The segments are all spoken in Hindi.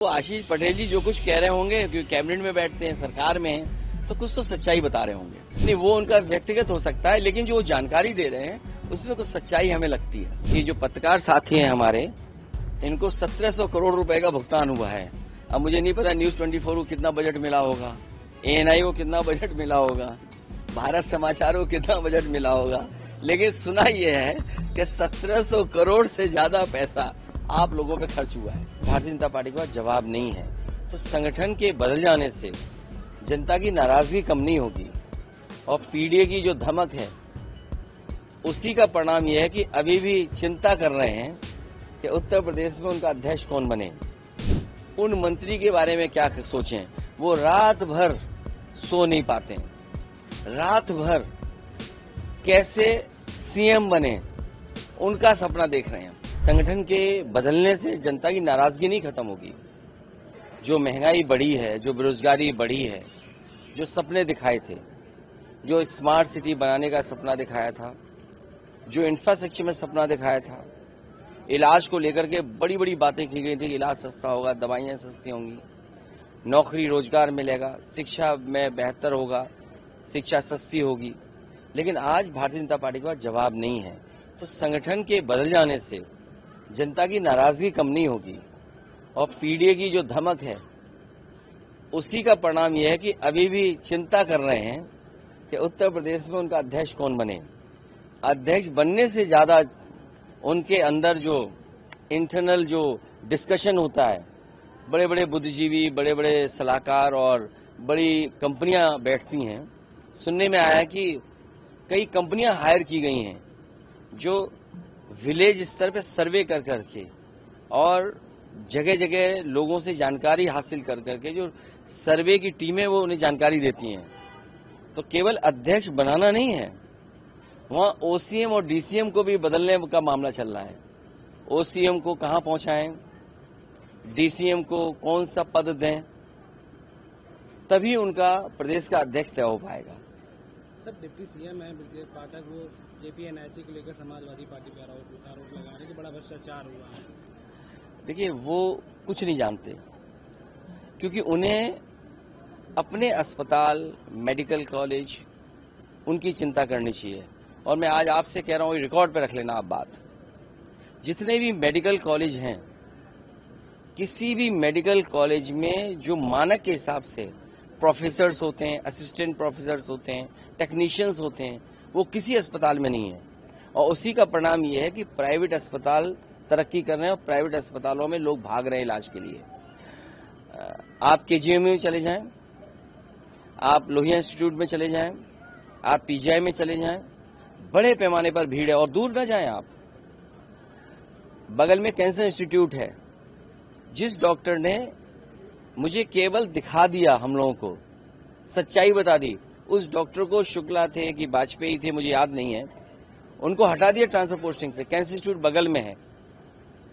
तो आशीष पटेल जी जो कुछ कह रहे होंगे, क्योंकि कैबिनेट में बैठते हैं, सरकार में हैं, तो कुछ तो सच्चाई बता रहे होंगे। नहीं, वो उनका व्यक्तिगत हो सकता है, लेकिन जो वो जानकारी दे रहे हैं उसमें कुछ सच्चाई हमें लगती है। ये जो पत्रकार साथी हैं हमारे, इनको 1700 करोड़ रुपए का भुगतान हुआ है। अब मुझे नहीं पता न्यूज 24 को कितना बजट मिला होगा, ANI को कितना बजट मिला होगा, भारत समाचार को कितना बजट मिला होगा, लेकिन सुना यह है कि 1700 करोड़ से ज्यादा पैसा आप लोगों पे खर्च हुआ है। भारतीय जनता पार्टी का जवाब नहीं है, तो संगठन के बदल जाने से जनता की नाराजगी कम नहीं होगी। और पीडीए की जो धमक है, उसी का परिणाम यह है कि अभी भी चिंता कर रहे हैं कि उत्तर प्रदेश में उनका अध्यक्ष कौन बने, उन मंत्री के बारे में क्या सोचें। वो रात भर सो नहीं पाते, रात भर कैसे सीएम बने उनका सपना देख रहे हैं। संगठन के बदलने से जनता की नाराजगी नहीं खत्म होगी। जो महंगाई बढ़ी है, जो बेरोजगारी बढ़ी है, जो सपने दिखाए थे, जो स्मार्ट सिटी बनाने का सपना दिखाया था, जो इंफ्रास्ट्रक्चर में सपना दिखाया था, इलाज को लेकर के बड़ी बड़ी बातें की गई थी कि इलाज सस्ता होगा, दवाइयां सस्ती होंगी, नौकरी रोजगार मिलेगा, शिक्षा में बेहतर होगा, शिक्षा सस्ती होगी, लेकिन आज भारतीय जनता पार्टी का जवाब नहीं है। तो संगठन के बदल जाने से जनता की नाराजगी कम नहीं होगी। और पीडीए की जो धमक है, उसी का परिणाम यह है कि अभी भी चिंता कर रहे हैं कि उत्तर प्रदेश में उनका अध्यक्ष कौन बने। अध्यक्ष बनने से ज्यादा उनके अंदर जो इंटरनल जो डिस्कशन होता है, बड़े बड़े बुद्धिजीवी, बड़े बड़े सलाहकार और बड़ी कंपनियां बैठती हैं। सुनने में आया है कि कई कंपनियां हायर की गई हैं जो विलेज स्तर पे सर्वे कर करके और जगह जगह लोगों से जानकारी हासिल कर करके जो सर्वे की टीमें वो उन्हें जानकारी देती हैं। तो केवल अध्यक्ष बनाना नहीं है, वहाँ OCM और DCM को भी बदलने का मामला चल रहा है। OCM को कहाँ पहुंचाएं, DCM को कौन सा पद दें, तभी उनका प्रदेश का अध्यक्ष तय हो पाएगा। सर, डिप्टी सीएम है ब्रजेश पाठक, वो JPNIC को लेकर समाजवादी पार्टी पर आरोप लगा रहे हैं कि बड़ा भ्रष्टाचार हुआ है। देखिए, वो कुछ नहीं जानते, क्योंकि उन्हें अपने अस्पताल, मेडिकल कॉलेज, उनकी चिंता करनी चाहिए। और मैं आज आपसे कह रहा हूँ, रिकॉर्ड पे रख लेना आप बात, जितने भी मेडिकल कॉलेज हैं, किसी भी मेडिकल कॉलेज में जो मानक के हिसाब से प्रोफेसर्स होते हैं, असिस्टेंट प्रोफेसर्स होते हैं, टेक्नीशियंस होते हैं, वो किसी अस्पताल में नहीं है। और उसी का परिणाम ये है कि प्राइवेट अस्पताल तरक्की कर रहे हैं और प्राइवेट अस्पतालों में लोग भाग रहे हैं इलाज के लिए। आप KGM में चले जाएं, आप लोहिया इंस्टीट्यूट में चले जाएं, आप PGI में चले जाएं, बड़े पैमाने पर भीड़ है। और दूर न जाएं आप, बगल में कैंसर इंस्टीट्यूट है। जिस डॉक्टर ने मुझे केवल दिखा दिया, हम लोगों को सच्चाई बता दी, उस डॉक्टर को शुक्ला थे कि वाजपेयी थे, मुझे याद नहीं है, उनको हटा दिया ट्रांसफर पोस्टिंग से। कैंसर इंस्टीट्यूट बगल में है,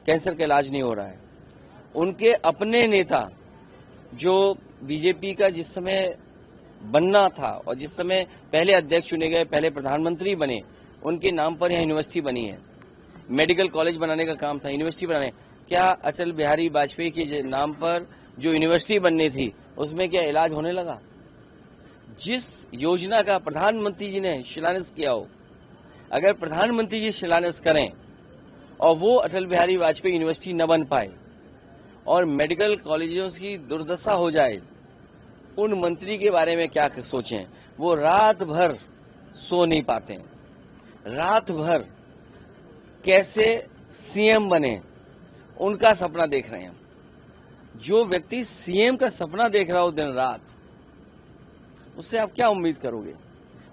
कैंसर का इलाज नहीं हो रहा है। उनके अपने नेता जो बीजेपी का जिस समय बनना था और जिस समय पहले अध्यक्ष चुने गए, पहले प्रधानमंत्री बने, उनके नाम पर यहाँ यूनिवर्सिटी बनी है। मेडिकल कॉलेज बनाने का काम था, यूनिवर्सिटी बनाने। क्या अटल बिहारी वाजपेयी के नाम पर जो यूनिवर्सिटी बननी थी, उसमें क्या इलाज होने लगा? जिस योजना का प्रधानमंत्री जी ने शिलान्यास किया हो, अगर प्रधानमंत्री जी शिलान्यास करें और वो अटल बिहारी वाजपेयी यूनिवर्सिटी न बन पाए और मेडिकल कॉलेजों की दुर्दशा हो जाए, उन मंत्री के बारे में क्या सोचें। वो रात भर सो नहीं पाते, रात भर कैसे सीएम बने उनका सपना देख रहे हैं। जो व्यक्ति सीएम का सपना देख रहा हो दिन रात, उससे आप क्या उम्मीद करोगे?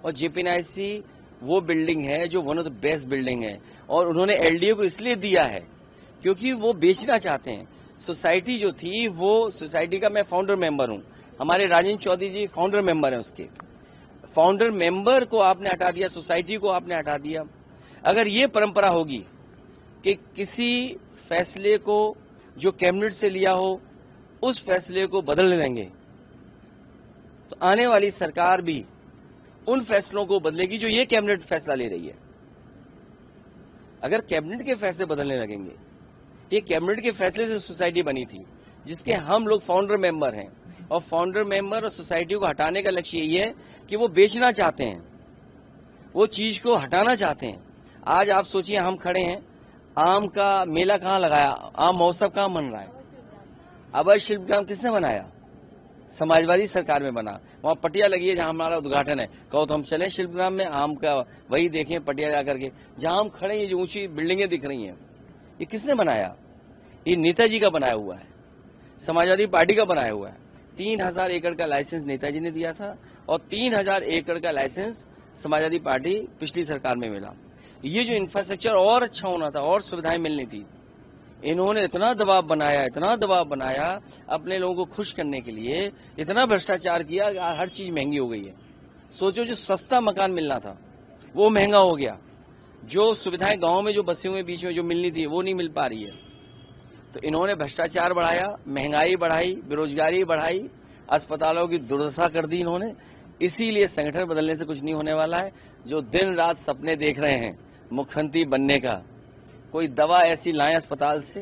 और JPNIC वो बिल्डिंग है जो one of the best building है, और उन्होंने LDA को इसलिए दिया है क्योंकि वो बेचना चाहते हैं। सोसाइटी जो थी, वो सोसाइटी का मैं फाउंडर मेंबर हूं, हमारे राजेंद्र चौधरी जी फाउंडर मेंबर हैं, उसके फाउंडर मेंबर को आपने हटा दिया, सोसाइटी को आपने हटा दिया। अगर ये परंपरा होगी कि किसी फैसले को जो कैबिनेट से लिया हो, उस फैसले को बदल देंगे, तो आने वाली सरकार भी उन फैसलों को बदलेगी जो ये कैबिनेट फैसला ले रही है। अगर कैबिनेट के फैसले बदलने लगेंगे, ये कैबिनेट के फैसले से सोसाइटी बनी थी, जिसके हम लोग फाउंडर मेंबर हैं। और फाउंडर मेंबर और सोसाइटी को हटाने का लक्ष्य यही है कि वो बेचना चाहते हैं, वो चीज को हटाना चाहते हैं। आज आप सोचिए, हम खड़े हैं, आम का मेला कहाँ लगाया, आम महोत्सव कहाँ बन रहा है? अभय शिल्पग्राम किसने बनाया? समाजवादी सरकार में बना। वहां पटिया लगी है जहां हमारा उद्घाटन है। कहो तो हम चलें शिल्पग्राम में, आम का वही देखें पटिया जाकर के। जहां हम खड़े, ये जो ऊंची बिल्डिंगें दिख रही हैं, ये किसने बनाया? ये नेताजी का बनाया हुआ है, समाजवादी पार्टी का बनाया हुआ है। 3000 एकड़ का लाइसेंस नेताजी ने दिया था और 3000 एकड़ का लाइसेंस समाजवादी पार्टी पिछली सरकार में मिला। ये जो इंफ्रास्ट्रक्चर और अच्छा होना था और सुविधाएं मिलनी थी, इन्होंने इतना दबाव बनाया अपने लोगों को खुश करने के लिए, इतना भ्रष्टाचार किया कि हर चीज महंगी हो गई है। सोचो, जो सस्ता मकान मिलना था वो महंगा हो गया, जो सुविधाएं गांव में जो बसे हुए बीच में जो मिलनी थी वो नहीं मिल पा रही है। तो इन्होंने भ्रष्टाचार बढ़ाया, महंगाई बढ़ाई, बेरोजगारी बढ़ाई, अस्पतालों की दुर्दशा कर दी इन्होंने। इसीलिए संगठन बदलने से कुछ नहीं होने वाला है। जो दिन रात सपने देख रहे हैं मुख्यमंत्री बनने का, कोई दवा ऐसी लाएं अस्पताल से,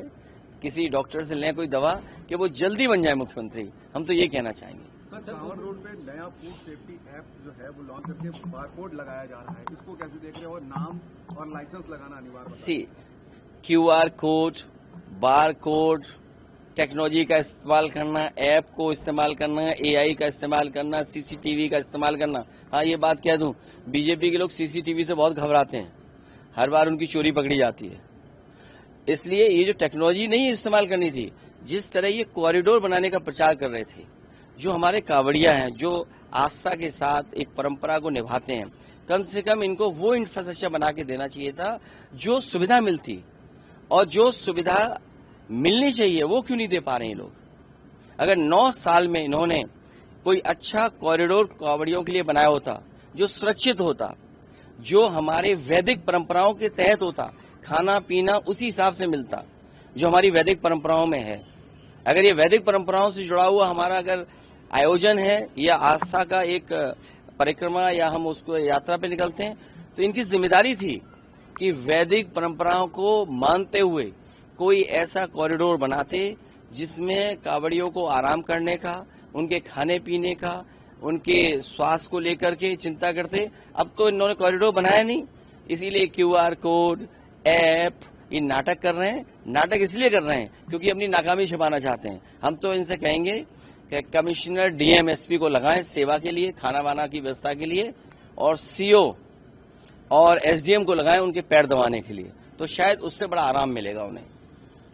किसी डॉक्टर से लें कोई दवा कि वो जल्दी बन जाए मुख्यमंत्री। हम तो ये कहना चाहेंगे। सर, कांवड़ रोड पे नया फूड सेफ्टी ऐप जो है वो लॉन्च करके बारकोड लगाया जा रहा है, इसको कैसे देख रहे हो? और नाम और लाइसेंस लगाना अनिवार्य। सी QR code, bar code, technology का इस्तेमाल करना, ऐप को इस्तेमाल करना, AI का इस्तेमाल करना, CCTV का इस्तेमाल करना। हाँ, ये बात कह दूं, बीजेपी के लोग CCTV से बहुत घबराते हैं, हर बार उनकी चोरी पकड़ी जाती है। इसलिए ये जो टेक्नोलॉजी नहीं इस्तेमाल करनी थी, जिस तरह ये कॉरिडोर बनाने का प्रचार कर रहे थे, जो हमारे कांवड़िया हैं, जो आस्था के साथ एक परंपरा को निभाते हैं, कम से कम इनको वो इंफ्रास्ट्रक्चर बना के देना चाहिए था जो सुविधा मिलती। और जो सुविधा मिलनी चाहिए वो क्यों नहीं दे पा रहे हैं लोग? अगर 9 साल में इन्होंने कोई अच्छा कॉरिडोर कांवड़ियों के लिए बनाया होता, जो सुरक्षित होता, जो हमारे वैदिक परंपराओं के तहत होता, खाना पीना उसी हिसाब से मिलता जो हमारी वैदिक परंपराओं में है। अगर ये वैदिक परंपराओं से जुड़ा हुआ हमारा अगर आयोजन है या आस्था का एक परिक्रमा या हम उसको यात्रा पे निकलते हैं, तो इनकी जिम्मेदारी थी कि वैदिक परंपराओं को मानते हुए कोई ऐसा कॉरिडोर बनाते जिसमें कांवड़ियों को आराम करने का, उनके खाने पीने का, उनके स्वास्थ्य को लेकर के चिंता करते। अब तो इन्होंने कॉरिडोर बनाया नहीं, इसीलिए QR कोड, ऐप, ये नाटक कर रहे हैं। नाटक इसलिए कर रहे हैं क्योंकि अपनी नाकामी छिपाना चाहते हैं। हम तो इनसे कहेंगे कि कमिश्नर DM SP को लगाएं सेवा के लिए, खाना वाना की व्यवस्था के लिए, और CO और SDM को लगाएं उनके पैर दबाने के लिए, तो शायद उससे बड़ा आराम मिलेगा उन्हें।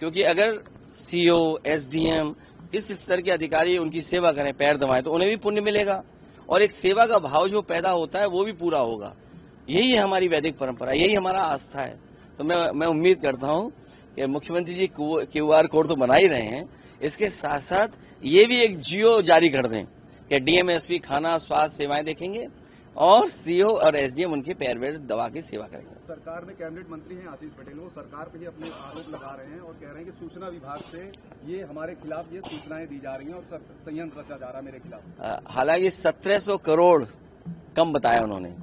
क्योंकि अगर CO, SDM इस स्तर के अधिकारी उनकी सेवा करें, पैर दबाएं, तो उन्हें भी पुण्य मिलेगा और एक सेवा का भाव जो पैदा होता है वो भी पूरा होगा। यही है हमारी वैदिक परंपरा, यही हमारा आस्था है। तो मैं उम्मीद करता हूं कि मुख्यमंत्री जी QR कोड तो बना ही रहे हैं, इसके साथ साथ ये भी एक जियो जारी कर दें कि DM SP खाना स्वास्थ्य सेवाएं देखेंगे और CO और SDM उनके पैर वैर दबा के सेवा करेंगे। सरकार में कैबिनेट मंत्री हैं आशीष पटेल, वो सरकार पे ही अपने आरोप लगा रहे हैं और कह रहे हैं कि सूचना विभाग से ये हमारे खिलाफ ये सूचनाएं दी जा रही हैं और संयंत्र रचा जा रहा है मेरे खिलाफ। हालांकि 1700 करोड़ कम बताया उन्होंने।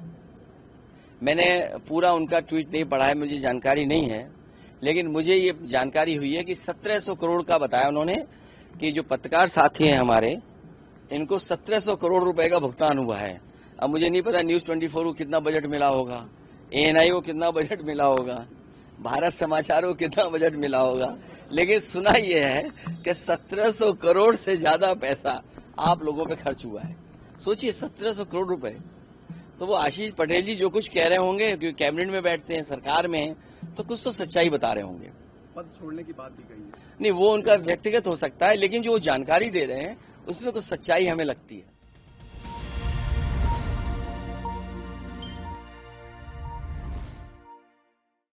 मैंने पूरा उनका ट्वीट नहीं पढ़ा है, मुझे जानकारी नहीं है, लेकिन मुझे ये जानकारी हुई है कि 1700 करोड़ का बताया उन्होंने कि जो पत्रकार साथी हैं हमारे, इनको 1700 करोड़ रुपए का भुगतान हुआ है। अब मुझे नहीं पता News 24 को कितना बजट मिला होगा, ANI को कितना बजट मिला होगा, भारत समाचार को कितना बजट मिला होगा, लेकिन सुना यह है कि 1700 करोड़ से ज्यादा पैसा आप लोगों पे खर्च हुआ है। सोचिए 1700 करोड़ रुपए। तो वो आशीष पटेल जी जो कुछ कह रहे होंगे, क्योंकि कैबिनेट में बैठते हैं, सरकार में हैं, तो कुछ तो सच्चाई बता रहे होंगे। पद छोड़ने की बात भी कही है। नहीं, वो उनका व्यक्तिगत हो सकता है, लेकिन जो वो जानकारी दे रहे हैं उसमें कुछ सच्चाई हमें लगती है।